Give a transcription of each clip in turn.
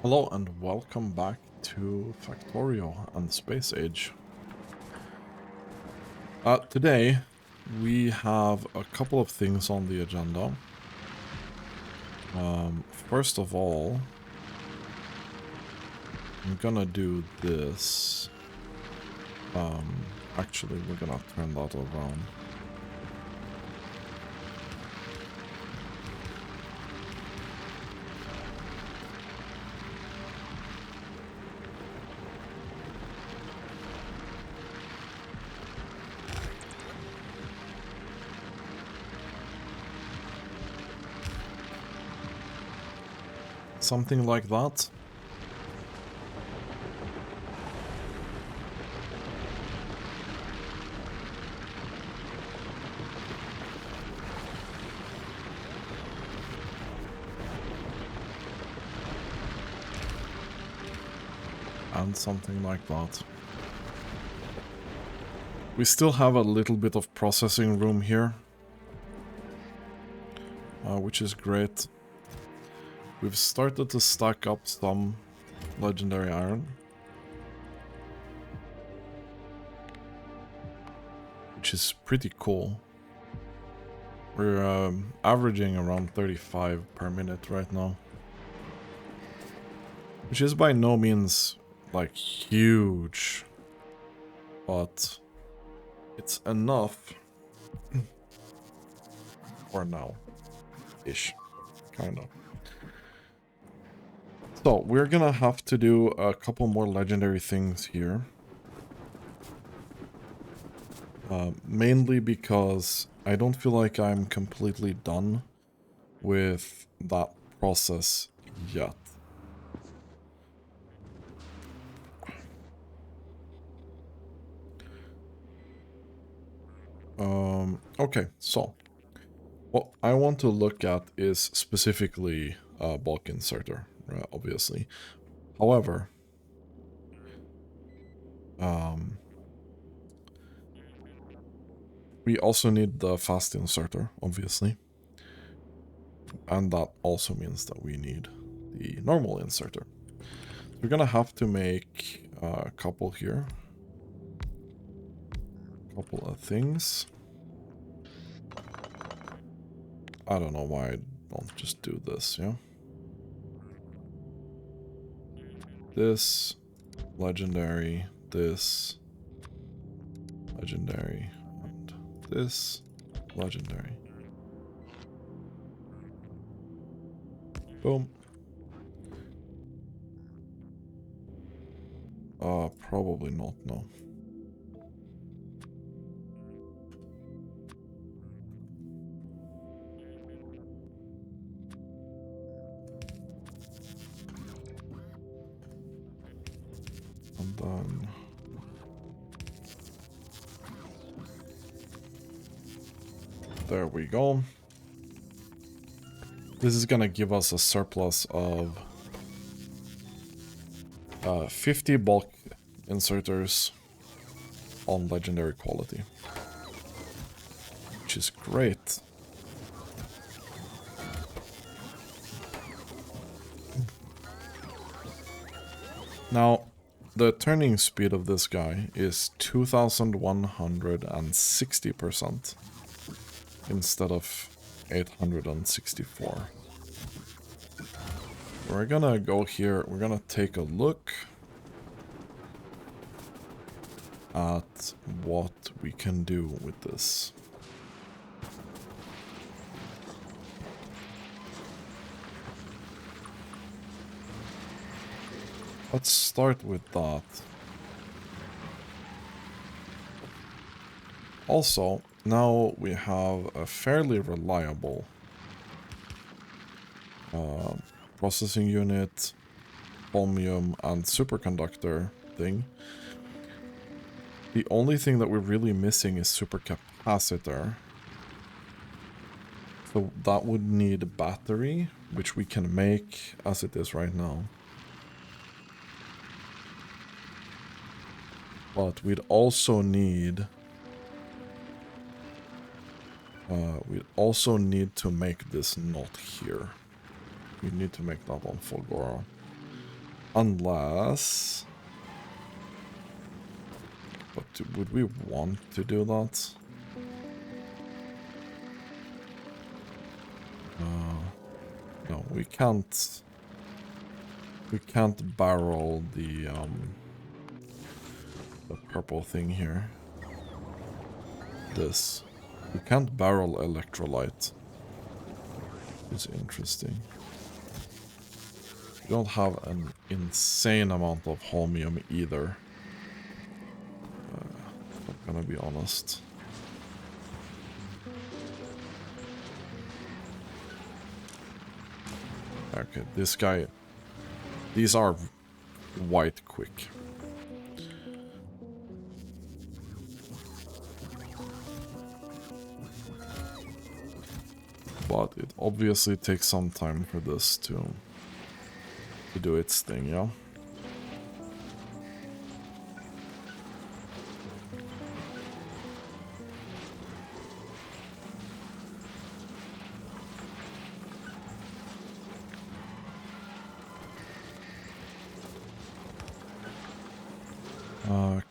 Hello and welcome back to Factorio and Space Age. Today we have a couple of things on the agenda. First of all, I'm gonna do this. Actually, we're gonna turn that around. Something like that. And something like that. We still have a little bit of processing room here, which is great. We've started to stack up some legendary iron, which is pretty cool. We're averaging around 35 per minute right now, which is by no means like huge, but it's enough for now-ish, kind of. So we're gonna have to do a couple more legendary things here. Mainly because I don't feel like I'm completely done with that process yet. Okay, so what I want to look at is specifically bulk inserter, obviously. However, we also need the fast inserter, obviously. And that also means that we need the normal inserter. We're gonna have to make a couple here. A couple of things. I don't know why I don't just do this, yeah? This, legendary, this, legendary, and this, legendary. Boom. Probably not, no. And then... there we go. This is gonna give us a surplus of 50 bulk inserters on legendary quality, which is great. Now, the turning speed of this guy is 2160% instead of 864. We're gonna go here, we're gonna take a look at what we can do with this. Let's start with that. Also, now we have a fairly reliable processing unit, holmium, and superconductor thing. The only thing that we're really missing is supercapacitor. So that would need a battery, which we can make as it is right now. But we'd also need... to make this not here. We need to make that on Fulgora. Unless... But would we want to do that? No, we can't. We can't barrel the purple thing here. This. We can't barrel electrolyte. It's interesting. We don't have an insane amount of holmium either. I'm gonna be honest. Okay, this guy... These are white quick. But it obviously takes some time for this to do its thing, yeah?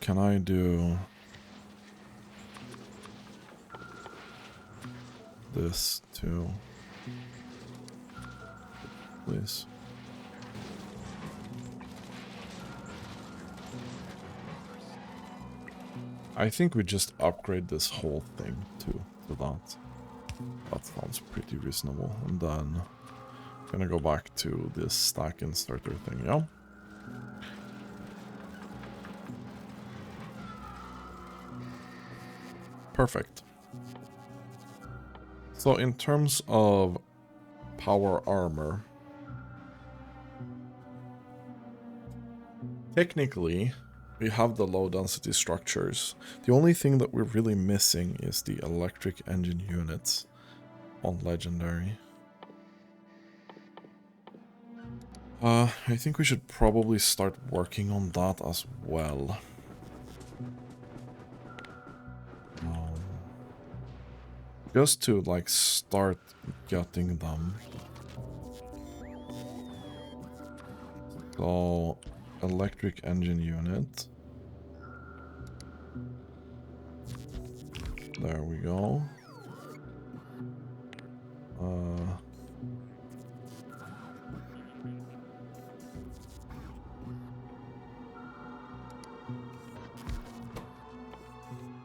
Can I do this too? Please. I think we just upgrade this whole thing to that. That sounds pretty reasonable. And then I'm gonna go back to this stack inserter thing, yeah? Perfect. So in terms of power armor, technically we have the low density structures. The only thing that we're really missing is the electric engine units on legendary. I think we should probably start working on that as well. Just to, like, start getting them. So, electric engine unit. There we go.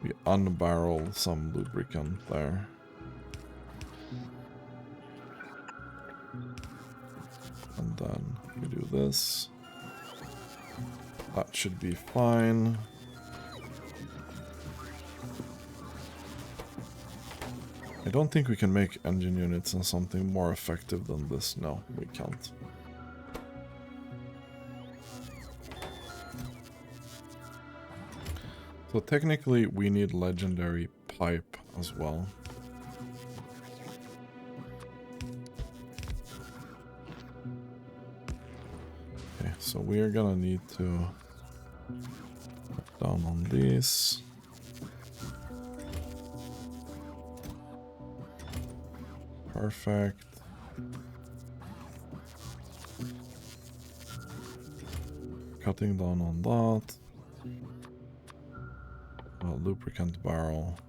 We unbarrel some lubricant there. And then we do this. That should be fine. I don't think we can make engine units and something more effective than this. No, we can't. So technically we need legendary pipe as well. Okay, so we are gonna need to put down on these. Perfect. Cutting down on that. Lubricant barrel.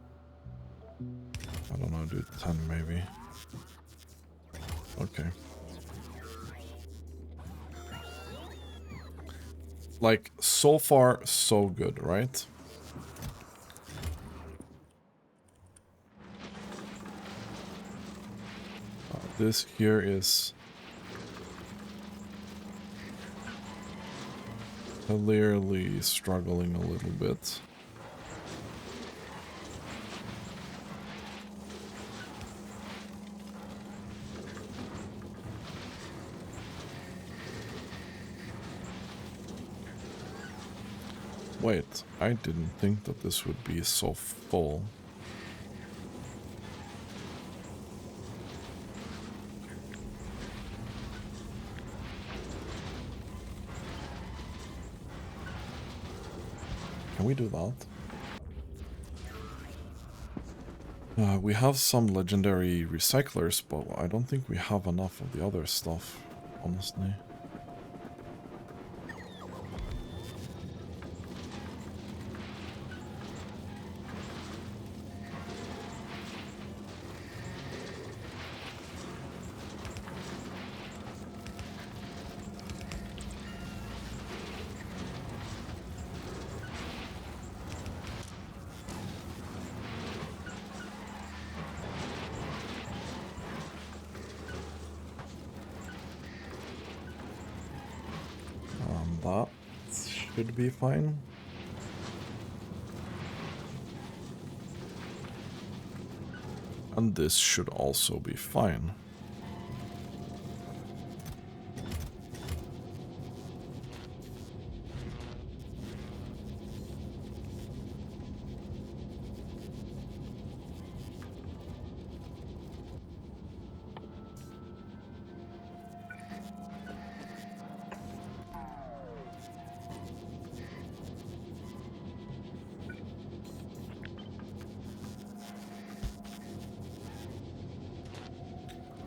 I don't know, do 10 maybe. Okay. Like, so far, so good, right? This here is clearly struggling a little bit. Wait, I didn't think that this would be so full. Can we do that? We have some legendary recyclers, but I don't think we have enough of the other stuff, honestly. that should be fine. And this should also be fine.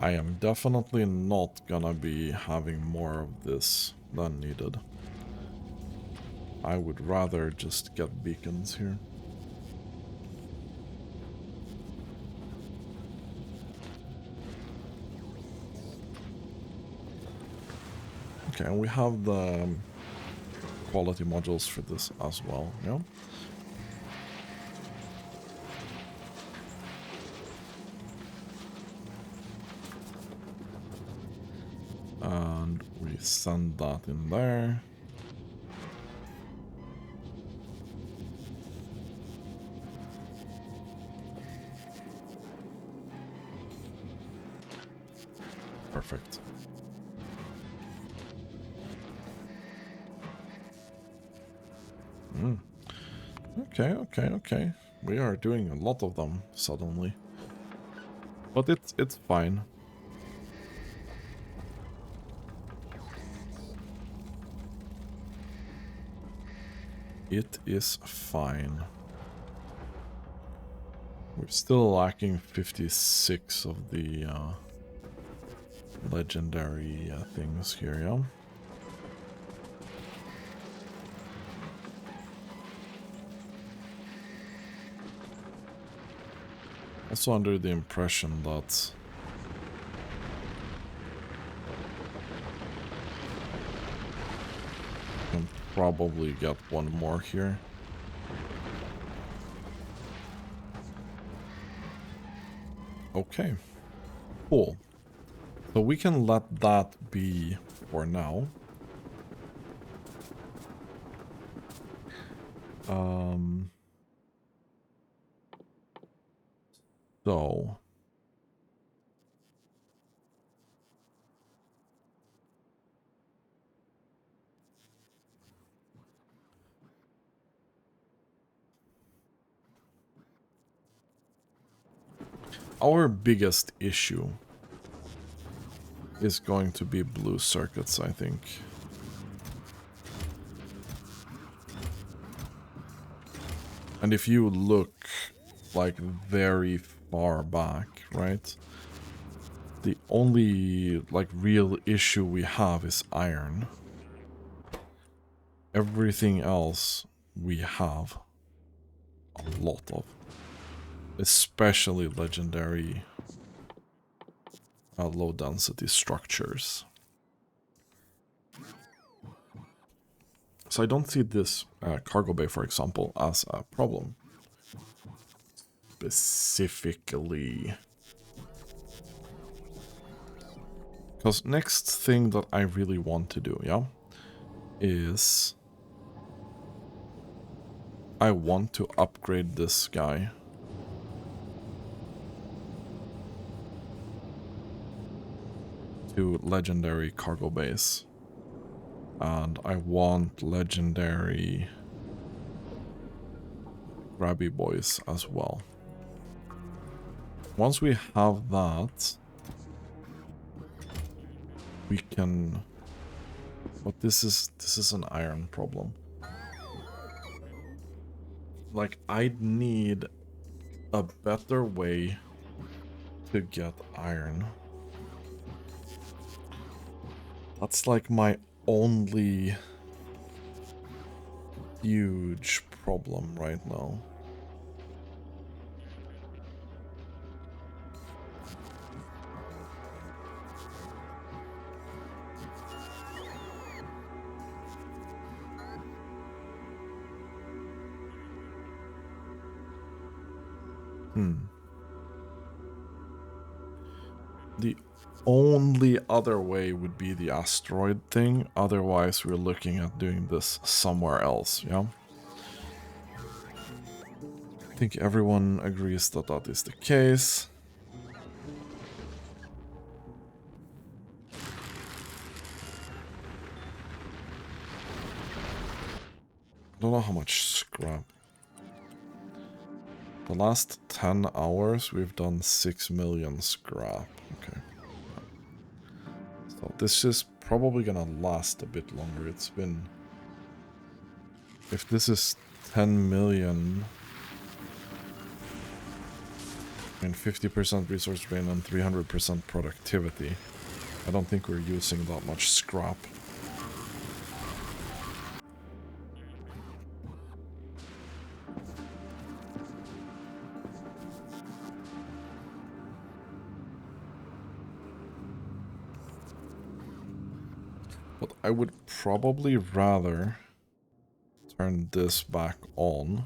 I am definitely not gonna be having more of this than needed. I would rather just get beacons here. Okay, and we have the quality modules for this as well, yeah? And we send that in there. Perfect. Okay. We are doing a lot of them suddenly. But it's fine. It is fine. We're still lacking 56 of the legendary things here, yeah? Also under the impression that I can probably get one more here. Okay, cool. So we can let that be for now. So our biggest issue is going to be blue circuits, I think. And if you look like very far back, right? The only like real issue we have is iron. Everything else we have a lot of. Especially legendary low density structures. So I don't see this cargo bay, for example, as a problem. Specifically. Because next thing that I really want to do, yeah, is I want to upgrade this guy. To legendary cargo base. And I want legendary grabby boys as well. Once we have that, we can... But this is an iron problem. Like, I'd need a better way to get iron. That's like my only huge problem right now. The only other way would be the asteroid thing. Otherwise, we're looking at doing this somewhere else, yeah? I think everyone agrees that that is the case. I don't know how much scrap. The last 10 hours, we've done 6 million scrap. Okay. So this is probably gonna last a bit longer. It's been... If this is 10 million... and 50% resource drain and 300% productivity, I don't think we're using that much scrap. But I would probably rather turn this back on.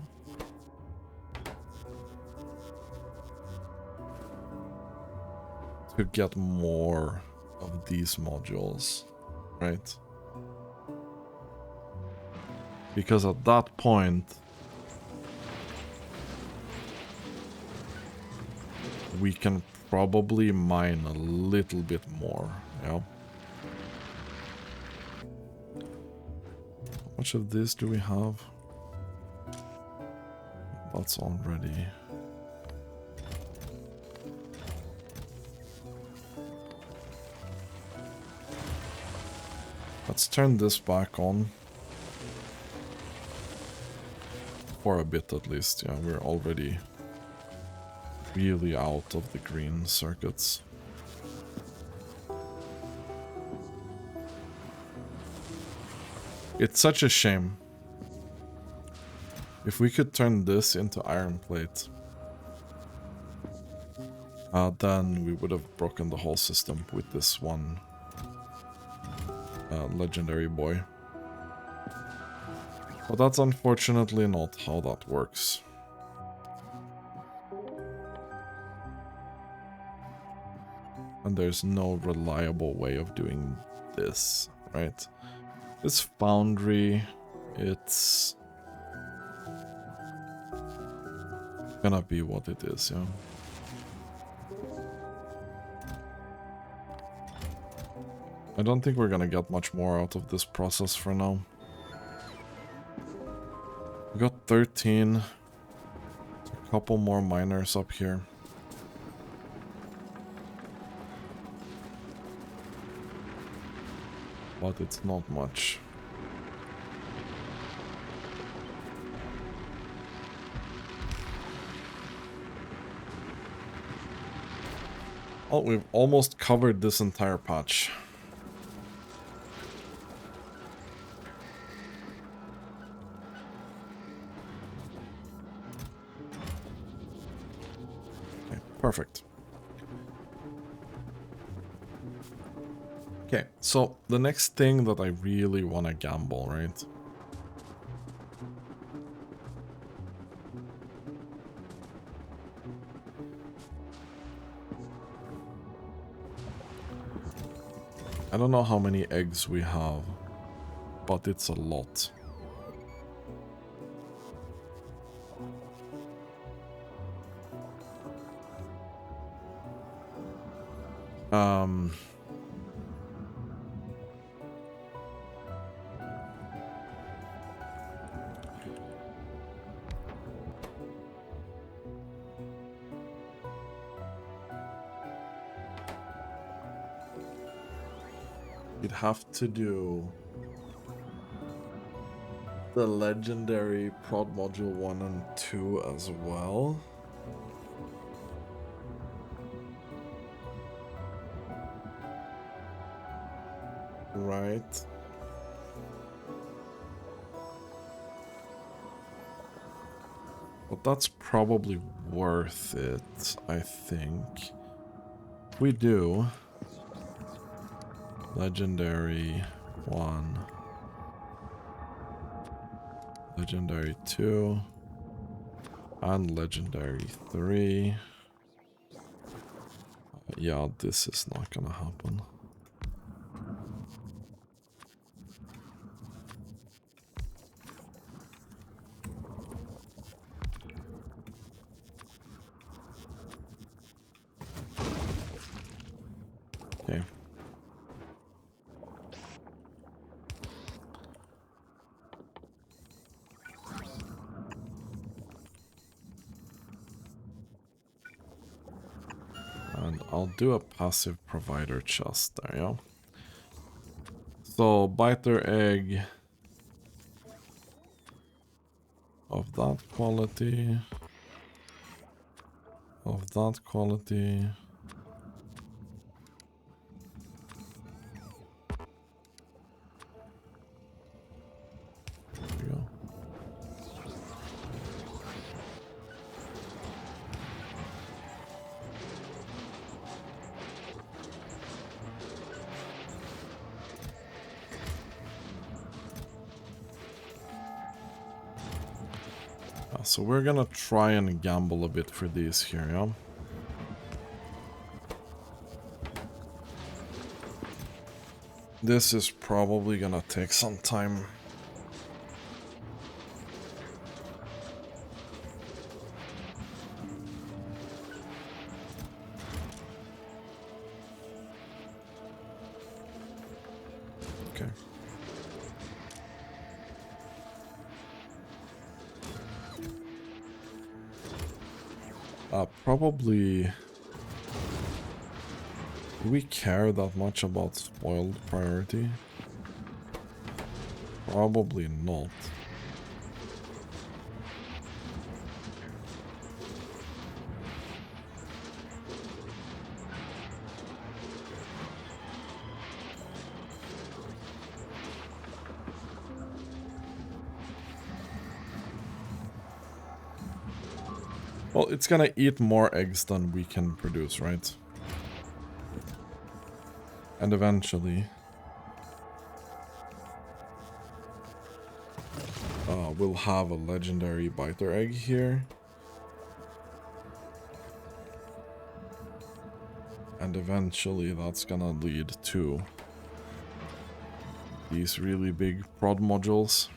To get more of these modules, right? Because at that point, we can probably mine a little bit more, yeah? How much of this do we have? That's already... Let's turn this back on. For a bit at least, yeah, we're already really out of the green circuits. It's such a shame. If we could turn this into iron plate, then we would have broken the whole system with this one legendary boy. But that's unfortunately not how that works. And there's no reliable way of doing this, right? This foundry, it's gonna be what it is, yeah. I don't think we're gonna get much more out of this process for now. We got 13. A couple more miners up here. But it's not much. Oh, we've almost covered this entire patch. Okay, perfect. Okay, so the next thing that I really want to gamble, right? I don't know how many eggs we have, but it's a lot. You'd have to do the legendary prod module 1 and 2 as well. Right. But that's probably worth it, I think. If we do legendary 1, legendary 2, and legendary 3. Yeah, this is not gonna happen. Okay. And I'll do a passive provider chest there, yeah? So, biter egg of that quality. Of that quality. There we go. So we're gonna try and gamble a bit for these here, yeah? This is probably gonna take some time. Okay. Probably... Do we care that much about spoiled priority? Probably not. Well, it's gonna eat more eggs than we can produce, right? And eventually... we'll have a legendary biter egg here. And eventually that's gonna lead to these really big prod modules.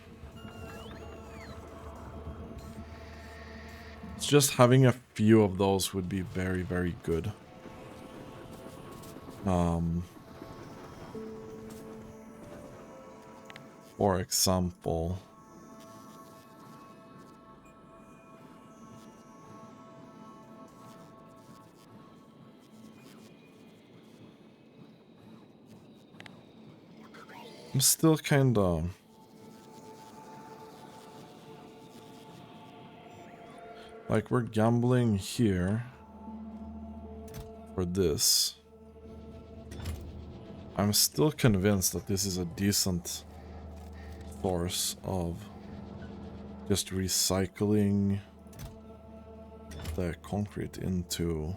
It's just having a few of those would be very, very good. For example... I'm still kinda... Like, we're gambling here for this. I'm still convinced that this is a decent source of just recycling the concrete into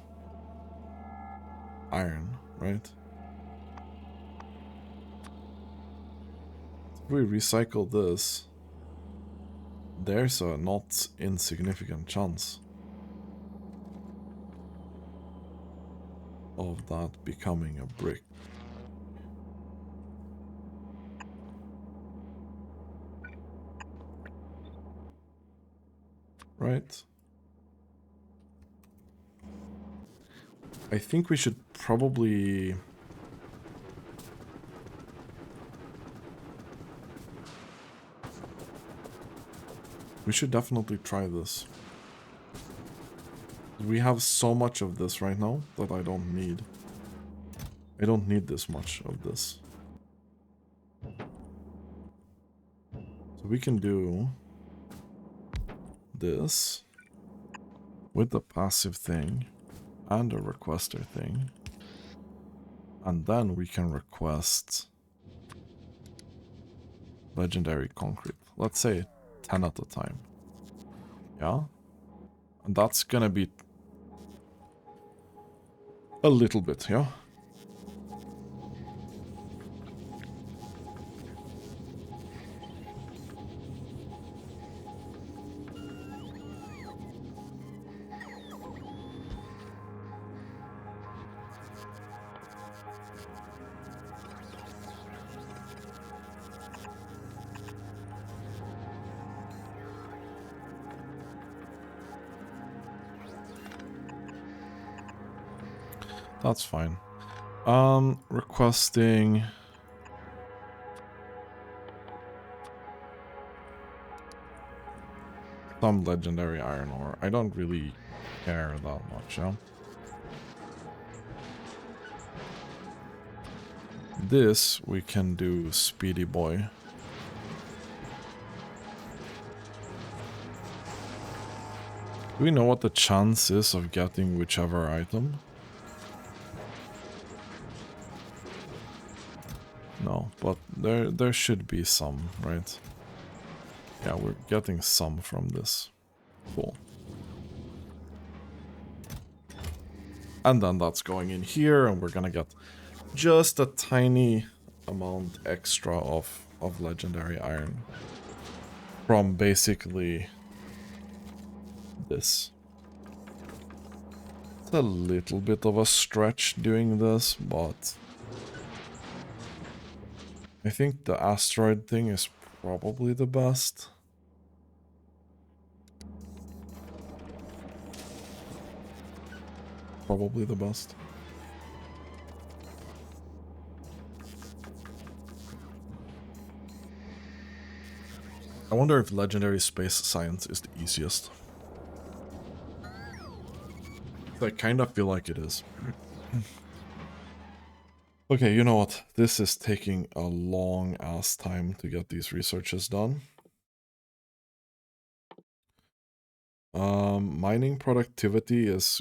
iron, right? If we recycle this, there's a not insignificant chance of that becoming a brick. Right? I think we should probably... We should definitely try this. We have so much of this right now that I don't need. I don't need this much of this. So we can do this with the passive thing and a requester thing. And then we can request legendary concrete. Let's say 10 at a time. Yeah? And that's gonna be a little bit, yeah? That's fine. Requesting... some legendary iron ore. I don't really care that much, yeah? This we can do speedy boy. Do we know what the chance is of getting whichever item? No, but there should be some, right? Yeah, we're getting some from this. Cool. And then that's going in here, and we're gonna get just a tiny amount extra of legendary iron from basically this. It's a little bit of a stretch doing this, but I think the asteroid thing is probably the best. Probably the best. I wonder if legendary space science is the easiest. I kind of feel like it is. Okay, you know what? This is taking a long ass time to get these researches done. Mining productivity is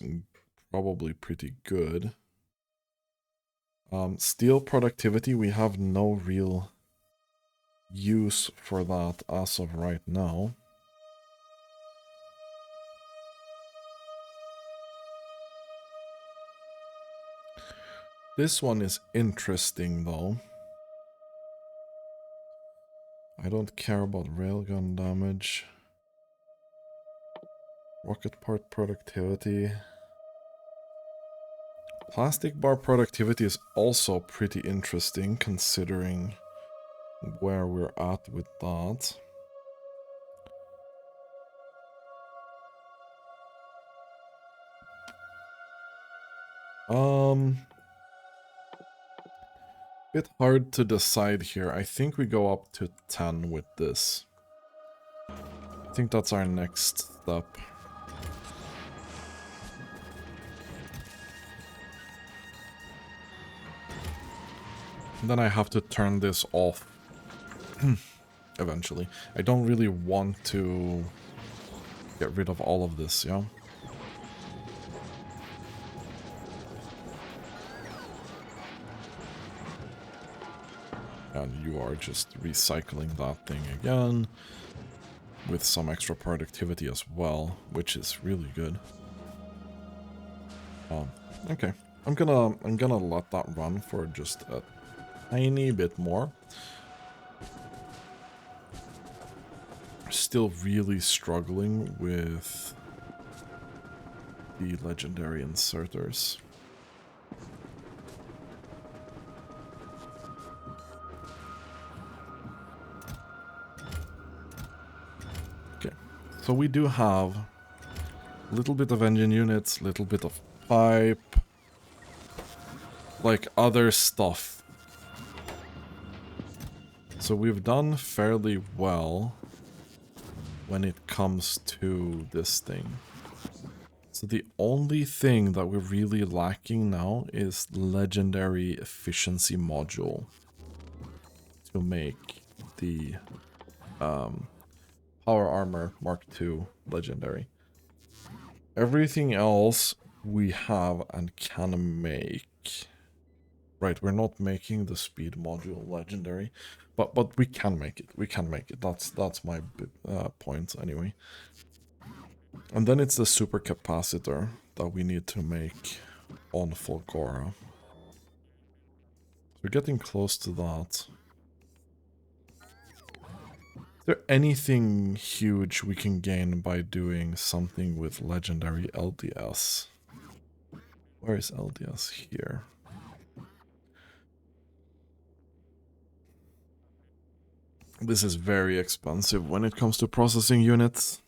probably pretty good. Steel productivity, we have no real use for that as of right now. This one is interesting though. I don't care about railgun damage. Rocket part productivity. Plastic bar productivity is also pretty interesting considering where we're at with that. Bit hard to decide here. I think we go up to 10 with this. I think that's our next step. And then I have to turn this off eventually. I don't really want to get rid of all of this, yeah? And you are just recycling that thing again with some extra productivity as well, which is really good. Okay. I'm gonna let that run for just a tiny bit more. Still really struggling with the legendary inserters. Okay, so we do have a little bit of engine units, little bit of pipe, like other stuff. So we've done fairly well when it comes to this thing. So the only thing that we're really lacking now is legendary efficiency module to make the power armor Mark II legendary. Everything else we have and can make. Right, we're not making the speed module legendary, but we can make it. We can make it. That's my point anyway. And then it's the super capacitor that we need to make on Fulgora. We're getting close to that. Is there anything huge we can gain by doing something with legendary LDS? Where is LDS? Here. This is very expensive when it comes to processing units.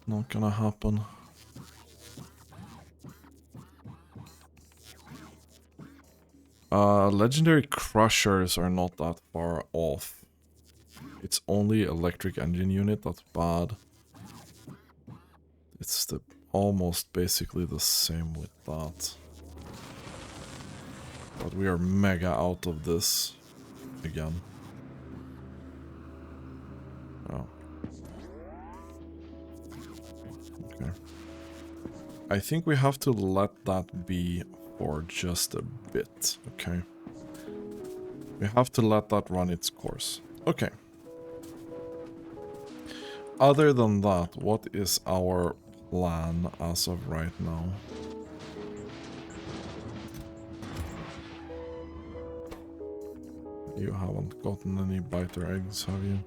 Not gonna happen. Legendary crushers are not that far off. It's only electric engine unit that's bad. It's almost basically the same with that. But we are mega out of this again. Oh. Okay. I think we have to let that be for just a bit, okay? We have to let that run its course. Okay. Other than that, what is our plan as of right now? You haven't gotten any biter eggs, have you?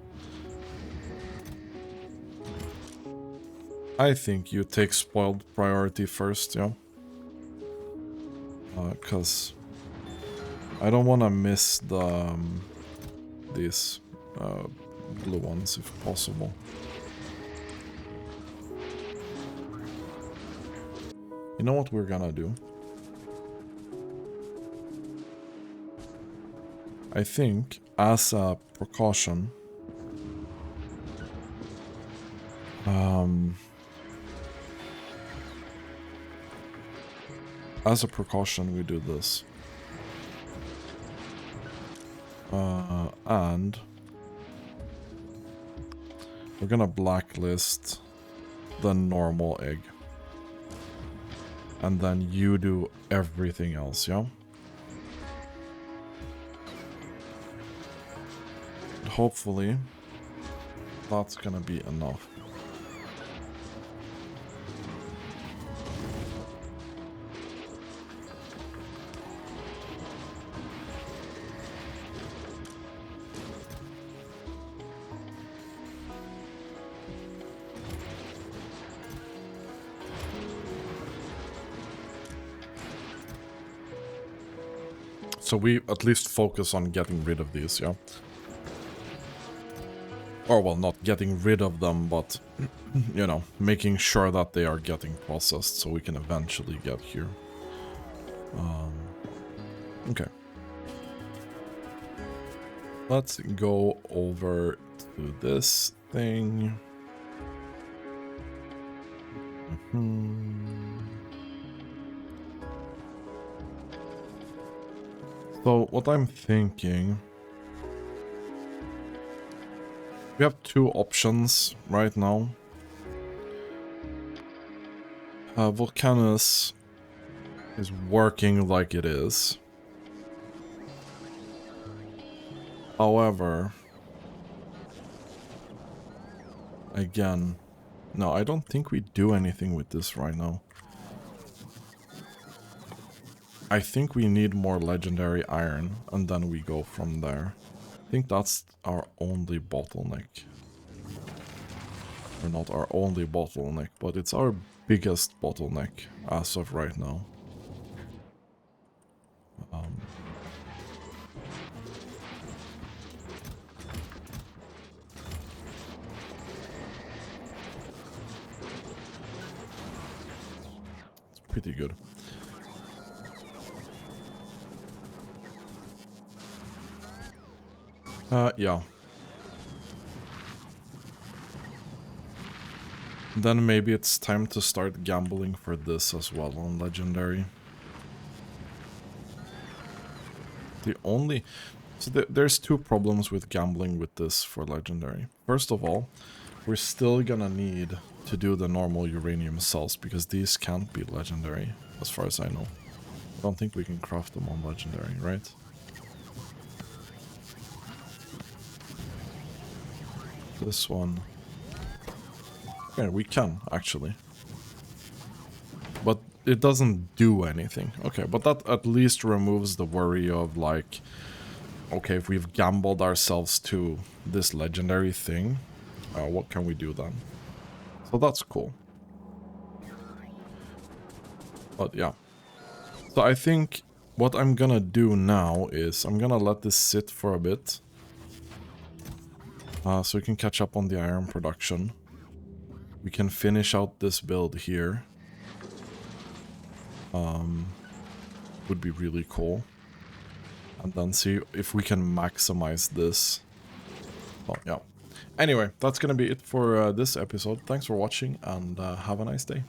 I think you take spoiled priority first, yeah? Because I don't want to miss the these blue ones if possible. You know what we're gonna do? I think, as a precaution, we do this. And we're gonna blacklist the normal egg. And then you do everything else, yeah? Hopefully, that's gonna be enough. So we at least focus on getting rid of these, yeah? Or, well, not getting rid of them, but, you know, making sure that they are getting processed so we can eventually get here. Okay. Let's go over to this thing. So, what I'm thinking... We have two options right now. Volcanus is working like it is. However, again, no, I don't think we do anything with this right now. I think we need more legendary iron, and then we go from there. I think that's our only bottleneck. Or not our only bottleneck, but it's our biggest bottleneck as of right now. It's pretty good. Yeah. Then maybe it's time to start gambling for this as well on Legendary. The only... So there's two problems with gambling with this for Legendary. First of all, we're still gonna need to do the normal uranium cells, because these can't be Legendary, as far as I know. I don't think we can craft them on Legendary, right? This one... Yeah, we can, actually. But it doesn't do anything. Okay, but that at least removes the worry of, like... Okay, if we've gambled ourselves to this legendary thing, what can we do then? So that's cool. But yeah. So I think what I'm gonna do now is I'm gonna let this sit for a bit. So we can catch up on the iron production. We can finish out this build here. Would be really cool. and then see if we can maximize this. Well, yeah. Anyway, that's gonna be it for this episode. Thanks for watching, and have a nice day.